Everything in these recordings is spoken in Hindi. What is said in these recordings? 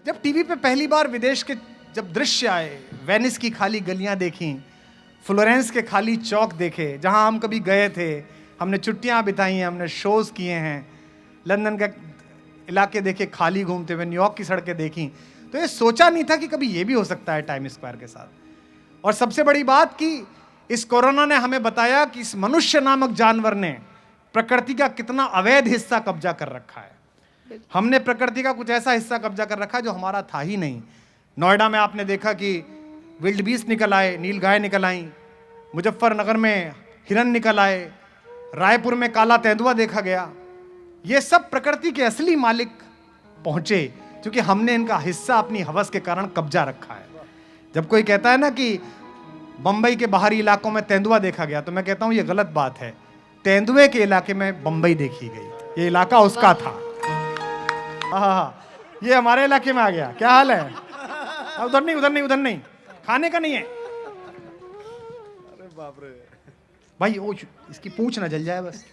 जब टीवी पे पहली बार विदेश के जब दृश्य आए, वेनिस की खाली गलियां देखी, फ्लोरेंस के खाली चौक देखे जहां हम कभी गए थे, हमने छुट्टियां बिताई हैं, हमने शोज किए हैं, लंदन के इलाके देखे खाली घूमते हुए, न्यूयॉर्क की सड़कें देखी, तो ये सोचा नहीं था कि कभी ये भी हो सकता है टाइम स्क्वायर के साथ। और सबसे बड़ी बात कि इस कोरोना ने हमें बताया कि इस मनुष्य नामक जानवर ने प्रकृति का कितना अवैध हिस्सा कब्जा कर रखा है। हमने प्रकृति का कुछ ऐसा हिस्सा कब्जा कर रखा है जो हमारा था ही नहीं। नोएडा में आपने देखा कि विल्ड बीस्ट निकल आए, नीलगाय निकल आई, मुजफ्फरनगर में हिरन निकल आए, रायपुर में काला तेंदुआ देखा गया। ये सब प्रकृति के असली मालिक पहुंचे क्योंकि हमने इनका हिस्सा अपनी हवस के कारण कब्जा रखा है। जब कोई कहता है ना कि बंबई के बाहरी इलाकों में तेंदुआ देखा गया, तो मैं कहता हूं ये गलत बात है। तेंदुए के इलाके में बंबई देखी गई, ये इलाका उसका था। ये हमारे इलाके में आ गया। क्या हाल है? उधर नहीं, उधर नहीं, उधर नहीं, खाने का नहीं है। अरे बाप रे भाई, वो इसकी पूंछ ना जल जाए बस।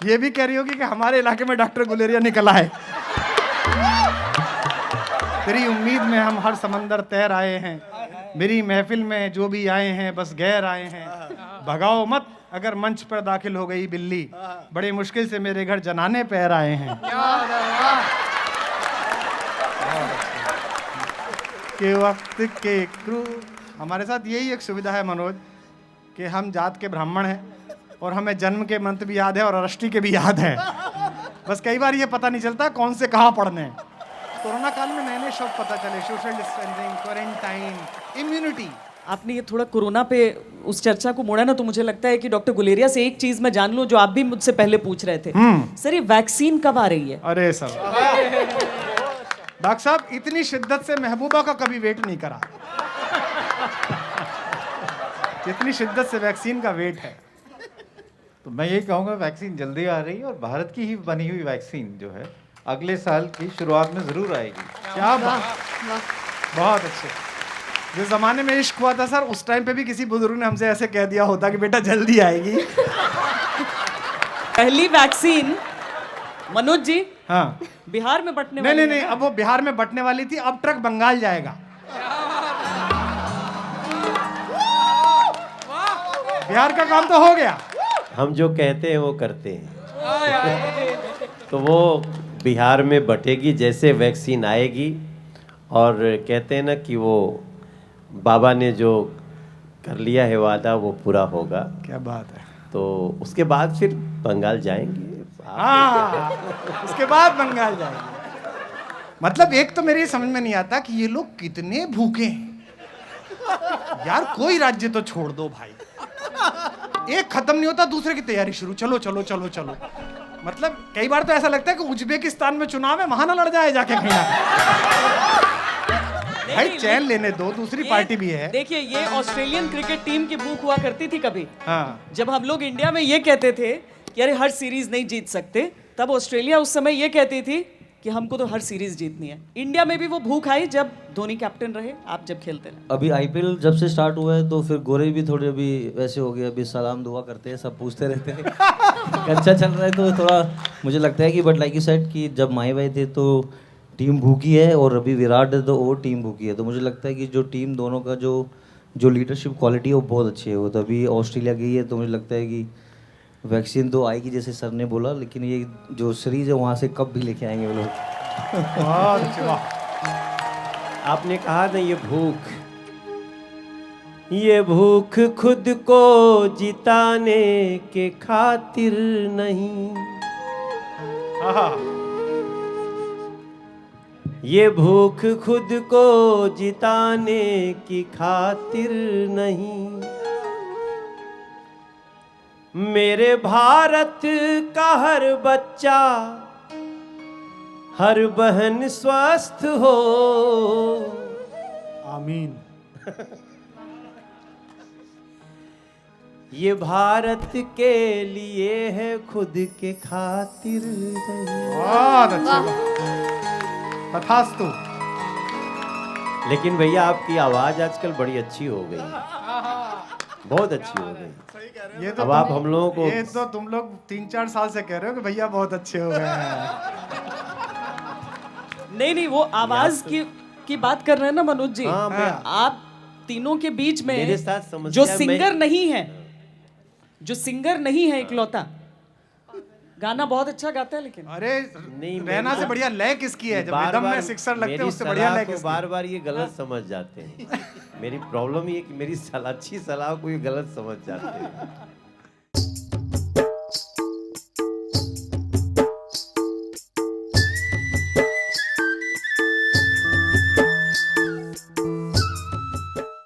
ये भी कह रही होगी कि हमारे इलाके में डॉक्टर गुलेरिया निकल आए। तेरी उम्मीद में हम हर समंदर तैर आए हैं, मेरी महफिल में जो भी आए हैं बस गैर आए हैं। भगाओ मत अगर मंच पर दाखिल हो गई बिल्ली, बड़ी मुश्किल से मेरे घर जनाने पैर आए हैं। के वक्त के क्रू। हमारे साथ यही एक सुविधा है मनोज कि हम जात के ब्राह्मण हैं और हमें जन्म के मंत्र भी याद है और अरष्टी के भी याद है। बस कई बार ये पता नहीं चलता कौन से कहाँ पढ़ने हैं। कोरोना काल में नए नए शब्द पता चले, सोशल डिस्टेंसिंग, क्वारंटाइन, इम्यूनिटी। आपने ये थोड़ा कोरोना पे उस चर्चा को मोड़ा ना, तो मुझे लगता है कि डॉक्टर गुलेरिया से एक चीज मैं जान लूं जो आप भी मुझसे पहले पूछ रहे थे। सर, ये वैक्सीन कब आ रही है? अरे सर, डॉक्टर साहब इतनी शिद्दत से महबूबा का कभी वेट नहीं करा जितनी शिद्दत से वैक्सीन का वेट है। तो मैं ये कहूँगा वैक्सीन जल्दी आ रही है और भारत की ही बनी हुई वैक्सीन जो है अगले साल की शुरुआत में जरूर आएगी। क्या बात, बहुत अच्छे। जिस जमाने में इश्क हुआ था सर, उस टाइम पे भी किसी बुजुर्ग ने हमसे ऐसे कह दिया होता कि बेटा जल्दी आएगी। पहली वैक्सीन मनोज जी, हाँ, बिहार में बंटने नहीं वाली नहीं नहीं, अब वो बिहार में बंटने वाली थी, अब ट्रक बंगाल जाएगा। बिहार का काम तो हो गया। हम जो कहते हैं वो करते हैं। तो वो बिहार में बटेगी जैसे वैक्सीन आएगी, और कहते हैं ना कि वो बाबा ने जो कर लिया है वादा वो पूरा होगा। क्या बात है। तो उसके बाद फिर बंगाल जाएंगे। हाँ, उसके बाद बंगाल जाएंगे। मतलब एक तो मेरी समझ में नहीं आता कि ये लोग कितने भूखे हैं यार। कोई राज्य तो छोड़ दो भाई, एक खत्म नहीं होता दूसरे की तैयारी शुरू, चलो चलो चलो चलो। मतलब कई बार तो ऐसा लगता है कि उज्बेकिस्तान में चुनाव है, वहां ना लड़ जाए जाके कहीं ना। भाई चैन लेने दो, दूसरी पार्टी भी है। देखिए, ये ऑस्ट्रेलियन क्रिकेट टीम की भूख हुआ करती थी कभी। हाँ, जब हम लोग इंडिया में ये कहते थे कि अरे हर सीरीज नहीं जीत सकते, तब ऑस्ट्रेलिया उस समय ये कहती थी कि हमको तो हर सीरीज जीतनी है। इंडिया में भी वो भूख आई जब धोनी कैप्टन रहे, आप जब खेलते रहे। अभी आईपीएल जब से स्टार्ट हुआ है तो फिर गोरे भी थोड़े अभी वैसे हो गए, अभी सलाम दुआ करते हैं, सब पूछते रहते हैं। अच्छा चल रहा है तो थोड़ा मुझे लगता है कि बट लाइक यू सेड कि जब माही भाई थे तो टीम भूखी है, और अभी विराट है तो वो टीम भूखी है। तो मुझे लगता है कि जो टीम दोनों का जो लीडरशिप क्वालिटी है वो बहुत अच्छी है। वो तो अभी ऑस्ट्रेलिया गई है तो मुझे लगता है कि वैक्सीन तो आएगी जैसे सर ने बोला, लेकिन ये जो सीरीज है वहाँ से कब भी लेके आएंगे वो लोग। बहुत अच्छी बात। आपने कहा ना ये भूख खुद को जिताने के खातिर नहीं, ये भूख खुद को जिताने की खातिर नहीं। मेरे भारत का हर बच्चा, हर बहन स्वस्थ हो। आमीन। ये भारत के लिए है, खुद के खातिर नहीं। बहुत अच्छी, तथास्तु। लेकिन भैया आपकी आवाज आजकल बड़ी अच्छी हो गई, बहुत अच्छी हो गई। ये तो अब आप हम लोगों को, ये तो तुम लोग 3-4 साल से कह रहे हो कि भैया बहुत अच्छे हो गए हैं। नहीं नहीं, वो आवाज की बात कर रहे हैं ना मनोज जी। हाँ, मैं- आप तीनों के बीच में मेरे साथ समस्या जो मैं- सिंगर नहीं है, जो सिंगर नहीं है इकलौता, गाना बहुत अच्छा गाता है लेकिन अरे नहीं, रहना से बढ़िया लय किसकी है? जब रिदम में सिक्सर लगते हैं उससे बढ़िया लय किसकी? बार बार ये गलत समझ जाते हैं। मेरी प्रॉब्लम ये है कि मेरी अच्छी सलाह को ये गलत समझ जाते हैं।